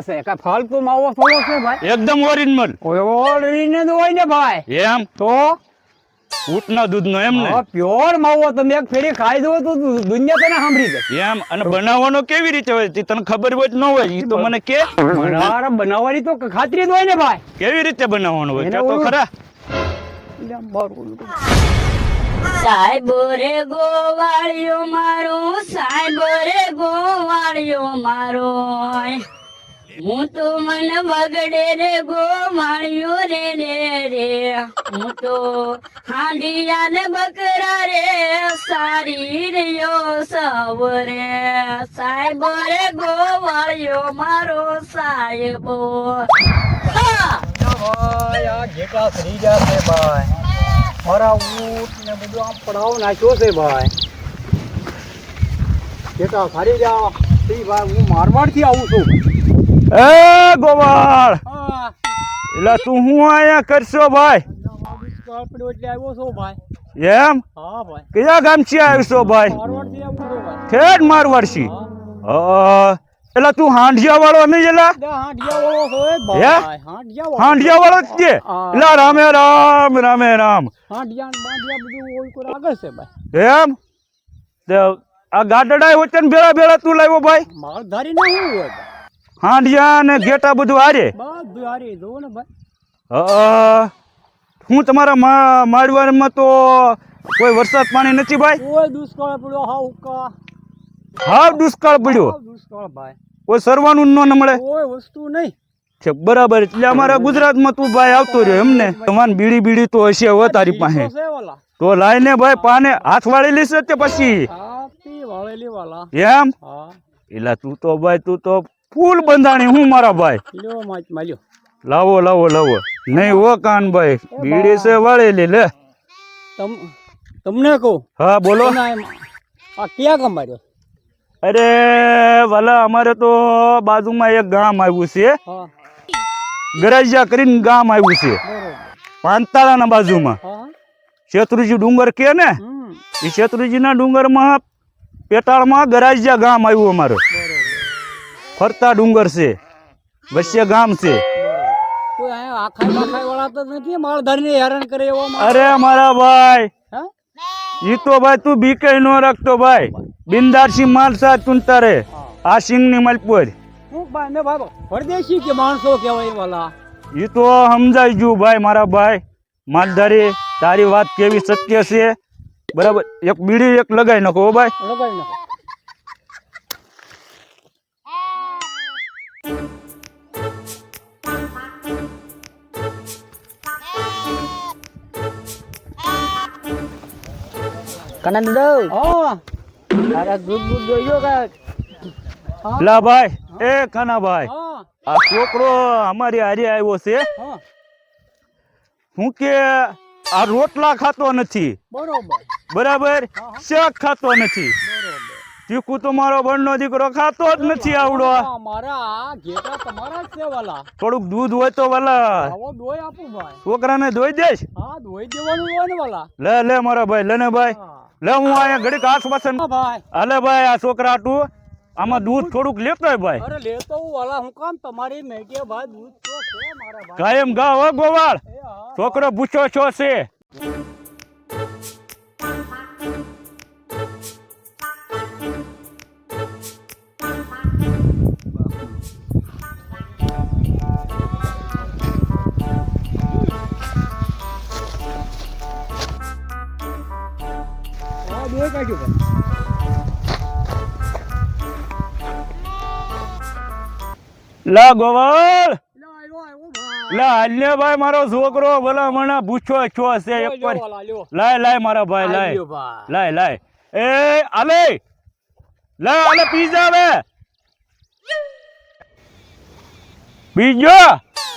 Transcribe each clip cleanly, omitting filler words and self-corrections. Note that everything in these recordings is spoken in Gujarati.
છે કા ફાલતુ માવો થોડો છે ભાઈ એકદમ ઓરિજિનલ ઓરિજિનલ હોય ને ભાઈ એમ તો ઊંટના દૂધનો એમ ને પ્યોર માવો તમે એક ફેરી ખાઈ દો તો દુનિયા તને સાંભળી જાય એમ અને બનાવવાનો કેવી રીતે હોય તે તને ખબર હોય કે ન હોય ઈ તો મને કે બનાવવાની તો ખાતરી જ હોય ને ભાઈ કેવી રીતે બનાવવાનો હોય કે તો ખરા સાહેબો રે ગોવાળિયો મારો સાહેબો રે ગોવાળિયો મારો હું તો મન બગડે રે ગોવાળિયો રે રે રે હું તો હાંડિયા ને બકરા રે સારી રહ્યો સવરે સાહેબો રે ગોવાળિયો મારો સાહેબો ભાઈ આ જેટલા ફરી ગયા છે ભાઈ મારા ઊંટ ને બધું આમ પડાવ નાખ્યો છે ભાઈ જેટલા ફરી ગયા ભાઈ હું મારવાડ થી આવું છું એ ગોવાળ હા એલા તું હું આયા કરશો ભાઈ પડ્યો એટલે આવ્યો છો ભાઈ એમ હા ભાઈ કયા ગામથી આવ્યો છો ભાઈ મારવાડ થી આવું છું ભાઈ ઠેઠ મારવાડથી એલા તું હાંડિયા વાળો નહીં એલા હાંડિયા વાળો છો એ હે? ભાઈ હાંડિયા વાળો જ છે હા. એલા રામે રામ રામે રામ હાંડિયા ને બાંડિયા બધું ઓય કોઈ આગળ છે ભાઈ એમ તે આ ગાડડા વચન ભેળા ભેળા તું લાવ્યો ભાઈ માલધારી ને શું હોય ભાઈ હાંડિયા ને ઘેટા બધું હારે બધું હારી જોવો ને ભાઈ હું તમારા માળવારમાં તો કોઈ વરસાદ પાણી નથી ભાઈ કોઈ દુષ્કાળ પડ્યો હાઉકા હાવ દુષ્કાળ પડ્યો દુષ્કાળ ભાઈ કોઈ સરવાનું ન મળે કોઈ વસ્તુ નહીં છે બરાબર એટલે અમારા ગુજરાતમાં તું ભાઈ આવતો રહ્યો એમને તમારી બીડી બીડી તો હશે હવે તારી પાસે તો છે વાલા તો લાઈને ભાઈ પાને હાથ વાળી લેશે તે પછી આપી વાળેલી વાલા એમ હા એલા તું તો ભાઈ તું તો ફૂલ બંધાણી હું મારા ભાઈ લ્યો માલ્યો લાવો લાવો લાવો નહીં હો કાન ભાઈ બીડી છે વાળેલી લે તમને કહું હા બોલો આ ક્યાં કમાડ્યો અરે વાલા અમારે તો બાજુમાં એક ગામ આવ્યું છે હા ગરાજિયા કરીને ગામ આવ્યું છે બરોબર પાંતાળાના બાજુમાં હા શેત્રુજી ડુંગર કે ને એ શેત્રુજીના ડુંગરમાં પેટાળમાં ગરાજિયા ગામ આવ્યું અમારું ફરતા ડુંગર છે વચ્ચે ગામ છે કોઈ અહીંયા આખાઈ બાખાઈ વાળા તો નથી માલધારીને હેરાન કરે એવો અરે મારા ભાઈ હે ઈ તો ભાઈ તું બીકે ન રાખતો ભાઈ બિંદારસી માલ સાથ તું તારે આ સિંગ ની માલપોર હું ભાઈ મેં ભાઈ પરદેશી કે માણસો કહેવાય વાલા ઈ તો સમજાઈ ગયું ભાઈ મારા ભાઈ માલધારી તારી વાત કેવી સત્ય છે બરાબર એક બીડી એક લગાઈ નાખો હો ભાઈ લગાવી નાખો કના દો હા તારા દૂધ જોયો કે લા ભાઈ એ કાના ભાઈ હા આ છોકરો અમારી હારે આવ્યો છે હા હું કે આ રોટલા ખાતો નથી બરોબર બરાબર શાક ખાતો નથી બરોબર ચીકુ તો મારો બનનો દીકરો ખાતો જ નથી આવડો મારા ઘેટા તમારા જ છે વાલા થોડુંક દૂધ હોય તો વાલા આવો દોય આપું ભાઈ છોકરાને ધોઈ દેશ હા દોઈ દેવાનું હોય ને વાલા લે લે મારા ભાઈ લે ને ભાઈ હા લે હું અહીંયા ઘડીક આસપાસન હા ભાઈ હાલે ભાઈ આ છોકરા તું આમાં દૂધ થોડુંક લેતો હોય ભાઈ અરે લેતો હું વાલા હું કામ તમારી મેકે ભાઈ દૂધ તો છે મારા ભાઈ કાયમ ગા હો ગોવાળ એ હા છોકરો પૂછો છો છે હા દોય કાઢ્યો ભાઈ લા ગોવાળ લે આવ્યો ભાઈ લા હાલ્ય ભાઈ મારો છોકરો ભલા મને પૂછો છો છે એક પર વાલા લ્યો લાય લાય મારા ભાઈ લાય આવ્યો ભાઈ લાય લાય એ આલે લા આલે પીઝા આવે બીજો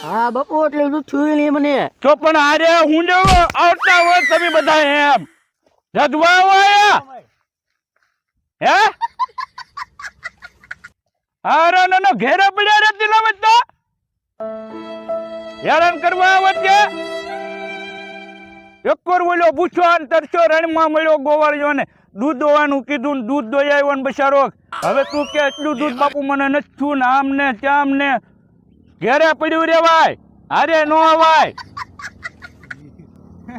હા બપો એટલે બધું થયું નહીં મને તો પણ આરે હું જેવો આવતા હોય તમે બધા એમ જદવા આયા હે હારા ના ઘેરે પડ્યા રે દિલા મત હેરાન કરવા આવત કે એકવાર બોલ્યો પૂછો અંતરશો રણમાં મળ્યો ગોવાળિયો ને દૂધ દોવાનું કીધું ને દૂધ દોઈ આવ્યો ને બચારો હવે તું કે એટલું દૂધ બાપુ મને નથી થયું ને આમ ને ત્યાં ને ઘેરે પડ્યું રેવાય, અરે નો અવાય.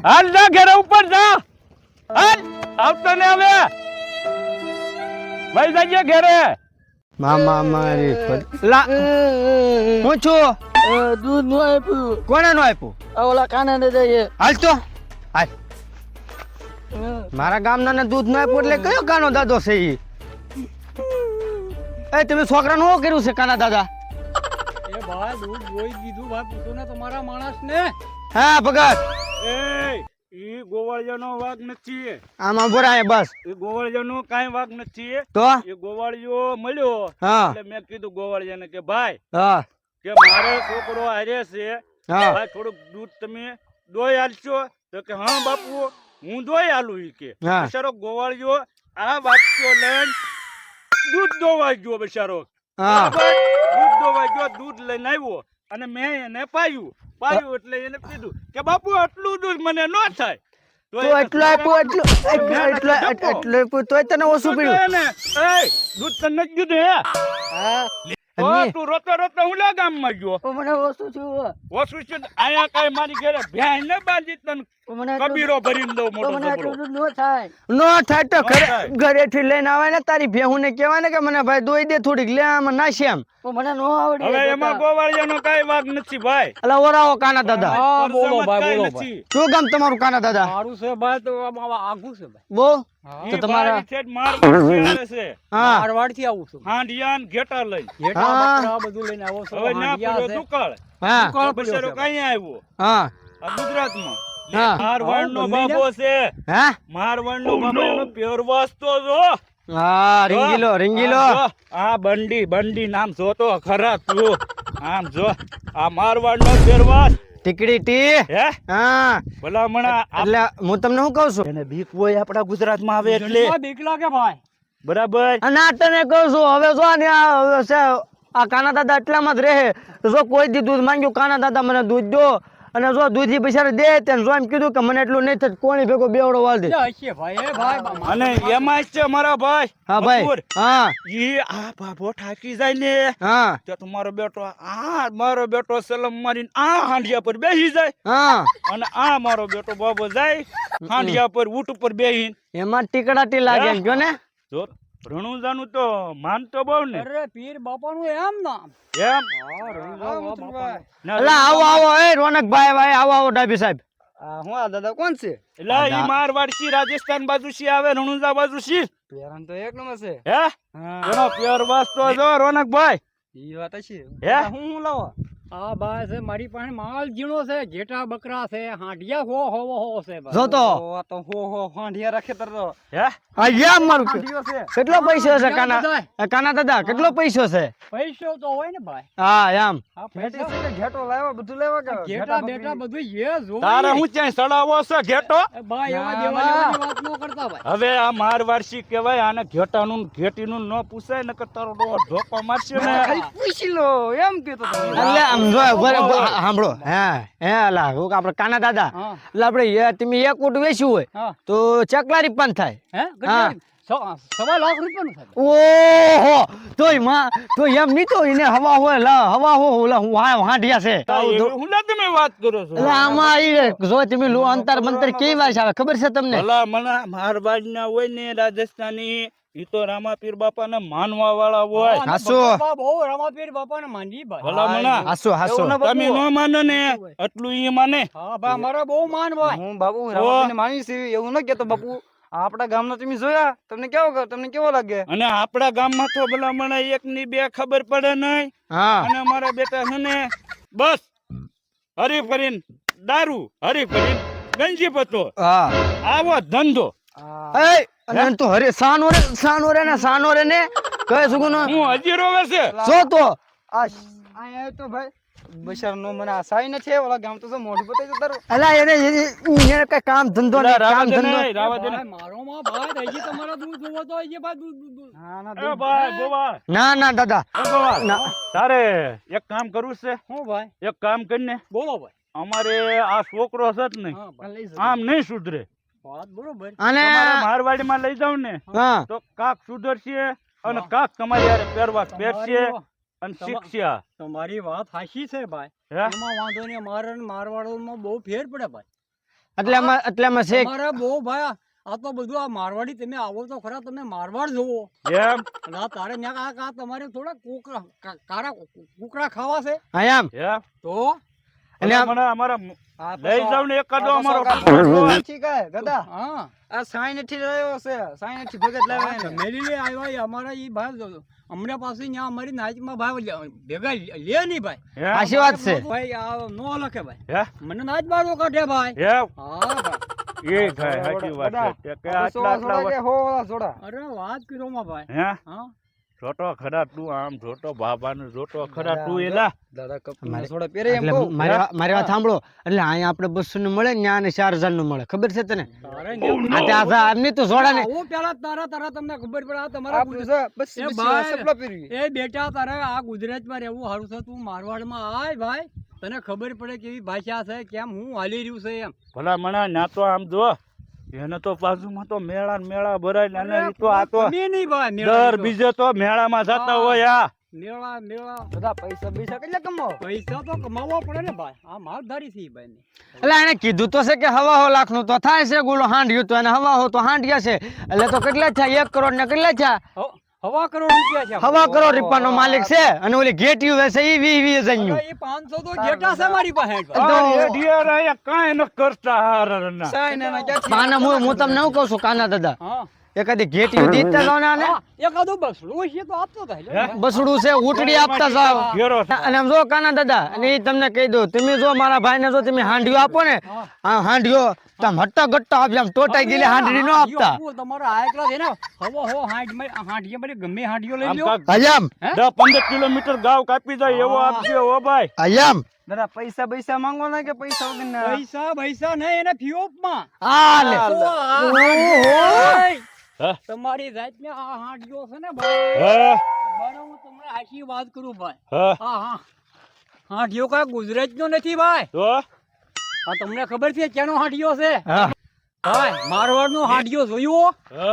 હાલ જા ઘેરે ઉપર જા. હાલ આવતો ને હવે ભાઈ જઈએ ઘેરે. મામા મારી લા હું છું. દૂધ નું આપ્યું. કોને નો આપ્યું? આ ઓલા કાના દાદા એ. હાલ તો હાલ. મારા ગામના ને દૂધ નો આપ્યું એટલે કયો કાનો દાદો છે ઈ? એ તમે છોકરાનું શું કર્યું છે કાના દાદા? એ ભાઈ દૂધ જોઈ દીધું ભાઈ, પૂછો ને તમારા માણસ ને. હા ભગત એ ઈ ગોવાળિયાનો વાઘ નથી. આમાં બોરાય બસ. એ ગોવાળિયાનો કાંઈ વાઘ નથી. તો એ ગોવાળિયો મળ્યો હા એટલે મેં કીધું ગોવાળિયાને કે ભાઈ હા કે મારે છોકરો હારે છે, હા ભાઈ થોડુંક દૂધ તમે દોઈ આલશો? તો કે હા બાપુ હું દોઈ આલું. ઈ કે હા. બિચારો ગોવાળિયો આ વાટક્યો લઈને દૂધ દોવા ગયો બિચારો. હા બરાબર? દૂધ દોવા ગયો, દૂધ લઈને આવ્યો અને મેં એને પાયું એટલે એને કીધું કે બાપુ આટલું દૂધ મને ન થાય. તો એટલું આપ્યું એટલું તોય તને ઓછું પડ્યું. દૂધ તને નથી દીધું હે? હા તો તું રોતો રોતો હું લા ગામમાં ગયો? તો મને ઓછું છું. ઓછું છે આયા કઈ મારી ઘરે ભેંસ ને બાંધી તને તો મને આટલું- કબીરો ભરીને દઉં તો મોટો મને જબરો. આટલું દૂધ ન થાય. નો થાય તો નો થાય. ઘરેથી લઈને આવે ને તારી ભેહું ને કહેવાય ને કે મને ભાઈ દોઈ દે થોડીક લે આમાં નાખી એમ. તો મને નો આવડે. હવે એમાં ગોવાળિયાનો કઈ વાગ નથી ભાઈ. એટલે ઓરાવો કાના દાદા. હા બોલો પરસામાં ભાઈ, કાંઈ બોલો નથી. શું ગામ તમારું કાના દાદા? મારું છે ભાઈ, તો આમાં આઘું છે ભાઈ. બહુ હા. તો ઈ તમારા- ભાઈ છે જ મારવાડી આવે છે. હા મારવાડ થી આવું છું. હાંડિયા ને ઘેટા લઈ. ઘેટા હા. બકરા બધું લઈને આવો છો. હવે ના હાંડિયા પૂરો છે. દુકાળ. હા દુકાળ પડ્યો બિચારો છે ભાઈ. કઈ આવ્યો હા આ ગુજરાતમાં. હા મારવાડ નો હા, બાબો છે. હા મારવાડ નો બાબો એનો પહેરવાસ તો જો. હા રીંગીલો આમ જો. આ બંડી નામ જોતો ખરા તું. આમ જો આ મારવાડ નો પહેરવાસ ટીકડી ટી. હે હા ભલામણા એટલે હું તમને શું કહું છું એને બીક હોય આપણા ગુજરાતમાં આવે એટલે જન્મમાં બીક લાગે ભાઈ. બરાબર. અને આ તને કહું છું હવે જો ને આ કાના દાદા એટલામાં જ રહે તો જો કોઈ દી દૂધ માંગ્યું કાના દાદા મને દૂધ દો અને જો દૂધી બિચારે દે તેને જો એમ કીધું કે મને એટલું નહીં થાય કોણી ભેગો બેવડો વાળ દે. હશે ભાઈ, એ ભાઈ. અને એમાં જ છે મારા ભાઈ હા ભાઈ મકબૂર. હા ઈ આ બાબો થાકી જાય ને હા તો મારો બેટો સલમ મારીને આ હાંડિયા પર બેસી જાય હા અને આ મારો બેટો બાબો જાય હાંડિયા પર ઊંટ ઉપર બેહીને. એમાં ટીકડાટી લાગે એમ કયો ને. જો રણુજાનું તો માનતો બહુ ને અરે પીર બાપાનું એમ નામ. એમ. હા, અલા આવો એ રોનકભાઈ ભાઈ આવો ડાબી સાહેબ. હું આ દાદા કોણ છે? એટલે ઈ મારવાડ છે, રાજસ્થાન બાજુ છે, આવે રણુજા બાજુ છે. પેરણ તો એક નંબર છે. હે એનો પહેરવાસ તો જો રોનકભાઈ. ઈ વાત છે. હે? હું લાવો? આ ભાઈ છે મારી પાસે માલ ઝીણો છે, ઘેટા બકરા છે, હાંડિયા હો છે ભાઈ. જો તો આ તો હો હાંડિયા રાખે તરતો. હે આ યામ મારું હાંડિયો છે. કેટલો પૈસો છે બધાય. કાના દાદા કેટલો પૈસો છે? પૈસો તો હોય ને ભાઈ. હા એમ આ પૈસા ઘેટો લાવ્યા બધું લેવા કે ઘેટા બેટા બધું એ જોઈ. તારે હું ક્યાંય સડાવો છે ઘેટો? એ ભાઈ એવા દેવા લેવાની વાત ન કરતા ભાઈ. હવે આ મારવાડસી કહેવાય, આને ઘેટાનું ને ઘેટીનું ન પૂછાય ને કે તારો ધોકો મારશે ને. પૂછી લો એમ કેતો એટલે આમ જો સાંભળો હે અલા હું આપણે કાના દાદા હા. એટલે આપણે તમે એક ઊંટ વેચ્યું હોય હા. તો ચકલારી પણ થાય. હે સવા લાખ રૂપિયાનું થાય. ઓહો તો એમ નહીં તો એને હવા હોય હાંડિયા છે. એવું હું ના તમે વાત કરો છો? એટલે આમાં જો તમે લો અંતર મંતર કેવી વાત આવે ખબર છે તમને? ભલા મને મારવાડના હોય ને રાજસ્થાની ઈ તો રામાપીર બાપાને માનવા વાળા હોય. અને હાસો. ભગવાન બહુ રામાપીર બાપાને માનજી ભાઈ. ભલા મણા હાસો તમે ન માનો ને એટલું ઈ માને. હા ભાઈ અમારે બહુ માન ભાઈ. હું બાપુ રામાપીરને માની છે એવું ન કેતો બાપુ. આપડા ગામના તમે જોયા તમને કેવો લાગે? અને આપણા ગામમાં તો ભલા મને એક ની બે ખબર પડે નહીં. હા અને અમારા બેટા છે ને બસ હરી ફરીને દારૂ, હરી ફરીને ગંજી પતો, હા આવો ધંધો. એ અને તું હરે સાનો રે ને કહે સુગુનો હું હજી રોવે છે. જો તો આ તો ભાઈ બિચારાનો મને આ સાઈ ન છે ઓલા ગામ તો મોઢું બતાવી તો તારું. અલા એને કઈ કામ ધંધો નહીં કામ ધંધો રાવા દે ને. ભાઈ, મારો માં ભાઈ હજી તમારા દૂધ જોવો તો હજી ભાઈ દૂધ. એ ભાઈ ગોવા, ના દાદા એ ગોવા, તારે એક કામ કરવું છે. હું ભાઈ એક કામ કરીને બોલો ભાઈ. અમારે આ છોકરો છે જ નહીં, હા ભાઈ લઈ જાઓ. આમ નહીં સુધરે. વાત બરોબર. અને તમારે મારવાડીમાં લઈ જાવ ને હા તો કાક સુધરશે અને કાક તમારી હારે પહેરવા પહેરશે. અને શિક્ષા. તમારી વાત સાચી છે ભાઈ. હે? એમાં વાંધો નહીં, મારા ને મારવાડોમાં બહુ ફેર પડે ભાઈ. એટલામાં છે તમારે બહુ ભાઈ આ તો બધું આ મારવાડી, તમે આવો તો ખરા, તમે મારવાડ જોવો. એમ અને આ તારે ન્યા આ તમારે થોડા કારા કુકડા ખાવા છે હા એમ એમ તો અને આમ- મને અમારા આ લઈ જાવ ને એકાદો અમારો ઠીક હે ગદા હા આ સાઈ નથી રહ્યો છે સાઈ નથી ભગત લાવ્યા એને. મેલી આવ્યા એ અમારા ઈ ભાઈ હમણાં પાસે ન્યા અમારી નાચમાં ભાઈ ભેગા લે નહીં ભાઈ. હે? સાચી વાત છે ભાઈ આ નો લખે ભાઈ, હે? મને નાચ બારો કાઢે ભાઈ. એમ હા ભાઈ. એ થાય સાચી વાત છે કે આ આટલા સોળા આટલા કે હો વાળા સોડા. અરે વાત કર્યો માં ભાઈ. હે હા જોતો ખરા તું આમ જોતો બાબાનું જોતો ખરા તું એલા દાદા કપૂરના સોડા પહેરે એમ એટલે કહું. મારી વાત સાંભળો એટલે અહીંયા આપણે 200 નું મળે ને ત્યાં 4000 નું મળે ખબર છે તને તારે ન્યા આ ત્યાં આમની તો જોડા ને આવો પેલા તારા તમને ખબર પડે આ તમારા આપણું છે, બસ એ બસ ભાઈ. સપલા પહેરવી. એ બેટા તારે આ ગુજરાતમાં રહેવું સારું છે, તું મારવાડમાં આય ભાઈ, તને ખબર પડે કેવી ભાષા છે, કેમ હું હાલી રહ્યું છે એમ. ભલા મણા ના તો આમ જો એને તો બાજુમાં તો મેળા ને મેળા ભરાય અને ઈ તો આ તો તમે નહીં ભાઈ મેળા દર લીધો. બીજે તો મેળામાં જતા હોય આ મેળા બધા પૈસા પૈસા કેટલા કમાવો? પૈસા તો કમાવવા પડે ને ભાઈ, આ માલધારી છે ઈ ભાઈ ને. એટલે એને કીધું તો છે કે 1.5 લાખ નું તો થાય છે ગુલો હાંડ્યું તો એને 1.5 તો હાંડ્યા છે એટલે તો કેટલા થયા 1 કરોડ ને કેટલા થયા હવા કરોડ રૂપિયા છે. 1.5 કરોડ રૂપિયાનો માલિક છે અને ઓલી ઘેટીયું વેચે ઈ 20 જણ્યું અરે એ 500 તો જેટા છે મારી પાસે. આ ઢિયાર આયા કાંઈ ન કરતા હારના. સાઈ ને ના ક્યાંથી? કાના હું તમને શું કહું છું કાના દાદા હા એકાદી ઘેટીયું દીધતા જાઓ ને આને હા, એકાદું બસડું છે તો આપતો થાય લે. બસડું છે ઉટડી આપતા જાઓ ઘેરો છે. અને આમ જો કાના દાદા અને ઈ તમને કહી દઉં તમે જો મારા ભાઈને જો તમે હાંડિયો આપો ને આ હાંડિયો તમે હટ્ટા ગટ્ટા આપજો આમ ટોટાઈ ગયેલી હાંડડી ન આપતા તમારા આ એકલા છે ને હવો હો હાંડીએ મને ગમે હાંડીઓ લઈ આમ લ્યો. કાંઈક અયમ 10-15 કિલોમીટર ગાવ કાપી જાય એવો આપજો હો ભાઈ. અયમ દાદા પૈસા પૈસા માંગો ના કે પૈસા વગરના? પૈસા નહીં એને ફિયોપમાં. આ લે હે? તમારી જાતને આ હાંડીઓ છે ને ભાઈ, હે? બરાબર હું તમને આખી વાત કરું ભાઈ. હે? હા હા હાંડીઓ કાંઈ ગુજરાતનો નથી ભાઈ. તો આ તમને ખબર છે ક્યાંનો હાંડીઓ છે? હા ભાઈ મારવાડનો હાંડીઓ જોયો હે?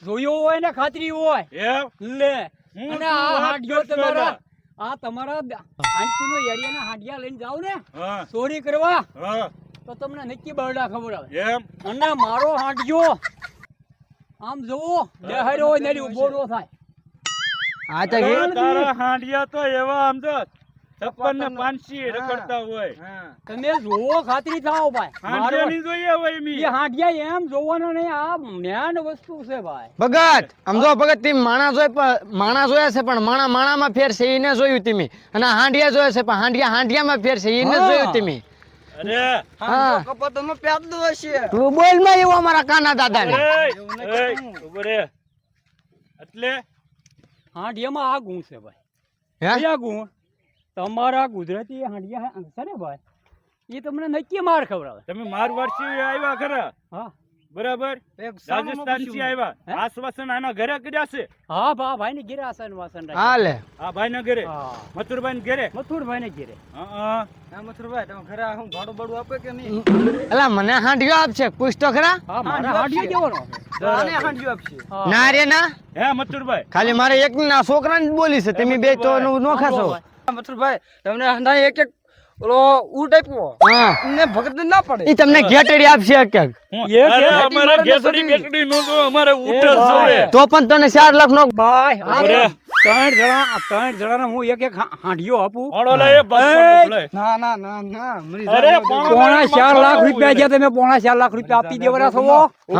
હોય ને ખાતરી હોય એમ? લે. હું અને શું આ વાત હાંડીઓ કરતો તમારા હતા? આ તમારા આંટીનો એરિયાના હાંડિયા લઈને જાવ ને હા, ચોરી કરવા હા. તો તમને નક્કી બરડા ખબર આવે. એમ? અને મારો હાંડિયો આમ જોવો બેહાડ્યો હોય ને ઉભો ન થાય. આ તો તારા હાંડિયા તો એવા આમ તો 56 ને 500 રખડતા હોય. હા. તમે જોવો ખાતરી થાઓ ભાઈ. હાંડિયાની જોઈએ હોય એ મી. હાંડિયા એમ જોવાનો નહીં, આ જ્ઞાન વસ્તુ છે ભાઈ. ભગત આમ જો ભગત તમે માણા જોયા છે પણ માણામાં ફેર છે એને જોયું તમે અને હાંડિયા જોયા છે પણ હાંડિયામાં ફેર છે એને જોયું તમે અરે હા કપાતમાં પ્યાદલું હશે. તું બોલ માં એવું અમારા કાના દાદા ને એ, ઉભો રે. એટલે હાંડિયામાં આ ગુણ છે ભાઈ. હે કયા ગુણ? તમારા ગુજરાતી હાંડિયા છે ને ભાઈ, એ તમને નક્કી માર ખવડાવે. તમે મારવાડથી આવ્યા ખરા હા બરાબર, એક સામામાં રાજસ્થાન થી પૂછ્યું. આવ્યા. હે? આશ્વાસન આના ઘરે કર્યા છે. હા ભાઈ ને ઘેરે આસન વાસન રાખે. હા લે આ ભાઈ ના ઘરે, હા મથુરભાઈ ના ઘરે. મથુરભાઈ ને ઘેરે. હા, હા મથુરભાઈ તમે ઘરે હું ભાડું બાડું આપે કે નહીં? અલા મને હાંડિયો આપશે પૂછ તો ખરા હા મારા હાંડિયા કેવાનો? આને હાંડિયું આપશે. હા. ના રે ના હે મથુરભાઈ. ખાલી મારે એક ના છોકરાને જ બોલી છે તમે બે તો નો ખાશો હા, મથુરભાઈ તમને હંધા એક એક ઓલો ઊંટ આપ્યો હા ને ભગત ના પડે. ઈ તમને ઘેટડી આપશે ક્યાંક અરે અમારે ઘેસડી બેસડી નું તો અમારે ઊંટ જ જોવે. તો પણ તને 4 લાખ નો ભાઈ અરે. ત્રણ જણા હું એક એક હાંડિયો આપું. ઓળો લે એ બસ લે. ના ના ના ના મરી અરે જાય. પોણા 4 લાખ રૂપિયા છે, તમે પોણા 4 લાખ રૂપિયા આપી દેવાના છો.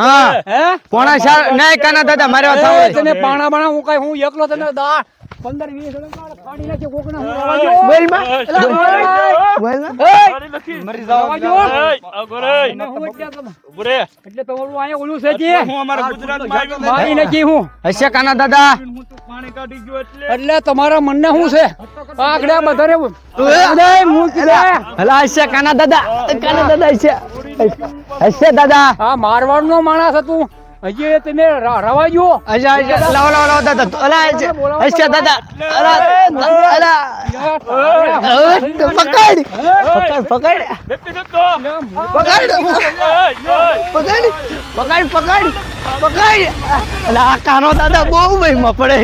હા હે પોણા 4 નહીં કાના દાદા મારે વાત એ સાંભળો. તમે પાણા બાણા હું કઈ હું એકલો તમે 15-20 જણા કાઢી નાખે કોકના હું રવા જો. બોલ માં બોલ બોલ માં મારી લખી. મરી જાઓ. રવા જો. એય, આગો રે. તમે હું ઉભો રે. એટલે તમારું અહીંયા ઓલું છે જે હું અમારા ગુજરાતમાં આવ્યો. મારી નાખી હું હશે કાના દાદા હું તો પાણી કાઢી ગયો એટલે. એટલે તમારા મનને શું છે આગળ બધારે તું બધાય મૂક દે. હલા હશે કાના દાદા હશે હશે દાદા આ મારવાડનો માણસ હતું, હજી તમે રવા જો. અજા અજા લાવો લાવો લાવો દાદા અલા હશે દાદા અલા અલા પકડ પકડ બેટી જતો. પકડ એય, એય. પકડ અલા આ કાનો દાદા બહુ મહિમા પડે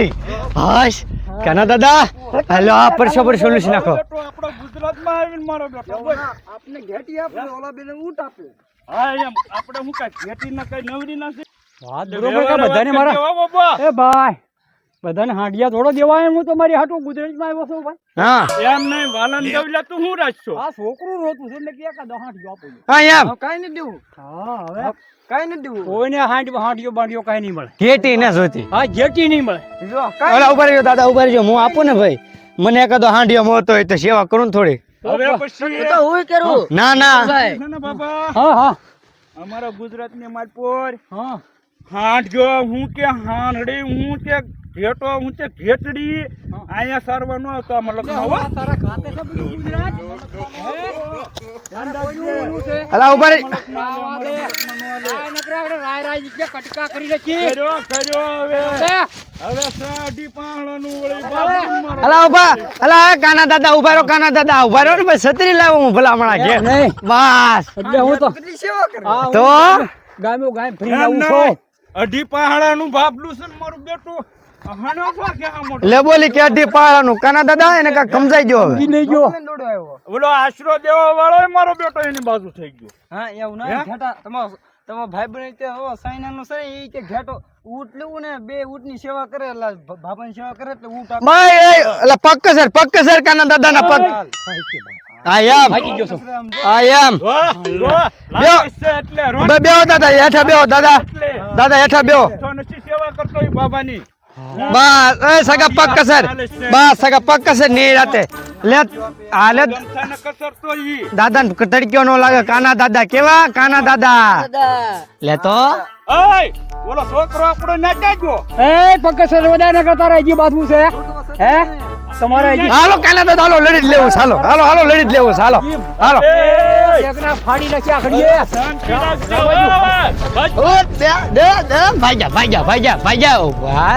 હાશ કાના દાદા હાલો આ પરસો પર સોલ્યુશન નાખો બેટો આપણો ગુજરાતમાં આવીને મારો બેટો બોલ. આપને ઘેટી આપે ઓલા બેને ઊંટ આપે હા એમ આપણે હું કાંઈ ઘેટીના કાંઈ નવરી નથી વાત બરોબર કે બધાને મારા કેવા બાપા એ ભાઈ બધાને હાંડિયા થોડો દેવાય હું તો મારી હાટું ગુજરાતમાં આવ્યો છું ભાઈ હા એમ નહીં વાલન દવલા તું હું રાખશો આ છોકરું રોતું છે એટલે કે એકાદો હાંડિયો આપો હા એમ કાઈ નથી દેવું હા હવે કાઈ નથી દેવું કોઈને હાંડિયો બાંડિયો કાંઈ નહીં મળે ઘેટી ના જોતી હા જેટી નહીં મળે જો કાઈ ઓલા ઉભા રહેજો દાદા ઉભા રહેજો હું આપું ને ભાઈ મને એકાદો હાંડિયો મળતો હોય તો સેવા કરું ને થોડી હવે પછી તો હું કરું ના ના ભાઈ છે ને બાપા હા હા અમારા ગુજરાતની માલપોર હા હાંડજો હું કે હાંડડી હું કે ઘેટો હું કે ઘેટડી અહીંયા સારવા નો આવતો મતલબ નવો તારા ખાતે છે બધું ગુજરાત ધ્યાન રાખજો એવું છે અલા ઉભા રહી આવા દે. આ નકરા આપણે રાય રાય જીકે કટકા કરી નાખીએ. કર્યો હવે લે. હવે સાડી પાહણાનું વળી બાપુ મારો અલા ઉભા અલા કાના દાદા ઉભા રહો કાના દાદા ઉભા રહો ને ભાઈ છત્રી લાવો હું ભલા હમણાં ઘેર નહીં. બસ એટલે હું તો કેટલી સેવા કરે આ હું તો ગામો ગામ ફરી એમ આવું નહીં. છું. અઢી પહાડાનું બાપલું છે ને મારું બેટું હણો છો કે આ મોટો લે બોલી કે અઢી પાળાનું કાના દાદા એને કાંઈક સમજાઈ ગયો હવે ઈ નહીં ગયો. દોડો આવ્યો ઓલો આશરો દેવા વાળો મારો બેટો એની બાજુ થઈ ગયો હા એવું ના ઘેટા તમારો ભાઈ બને તે સાઈના નો છે એ કે ઘેટો ઊંટ લેવું ને બે ઊંટ ની સેવા કરે એટલે બાપાની સેવા કરે એટલે ઊંટ આપે ભાઈ એ અલા પક્ક સર કાના દાદા ના પગ હા એમ ભાગી ગયો છું. હા એમ વાહ વાહ લાગે છે એટલે રોજ બેહો દાદા હેઠા બેહો દાદા દાદા હેઠા બેહો તો નથી સેવા કરતો એ બાબાની બસ એ સગા પક્ક સર બસ સગા પક્ક સર ની રાતે લે આ લે જનતાને કસરતો ઈ દાદા ને તડક્યો નો લાગે કાના દાદા કેવા કાના દાદા લે તો ઓય ઓલો છોકરો આપણો નાચા ગયો એ પગ સર્વદા ન કરતા રહે. હજી બાથવું છે હે તમારે હજી હાલો કાના દાદા હાલો લડી જ લેવું હાલો હાલો હાલો લડી જ લેવું હાલો હાલો એકના ફાડી નાખ્યા ખડીએ. શાંતિ રાખજો ઓય. ઓ દે ભાઈ જા ભાઈ જા ભાઈ જા ભાઈ જા વાહ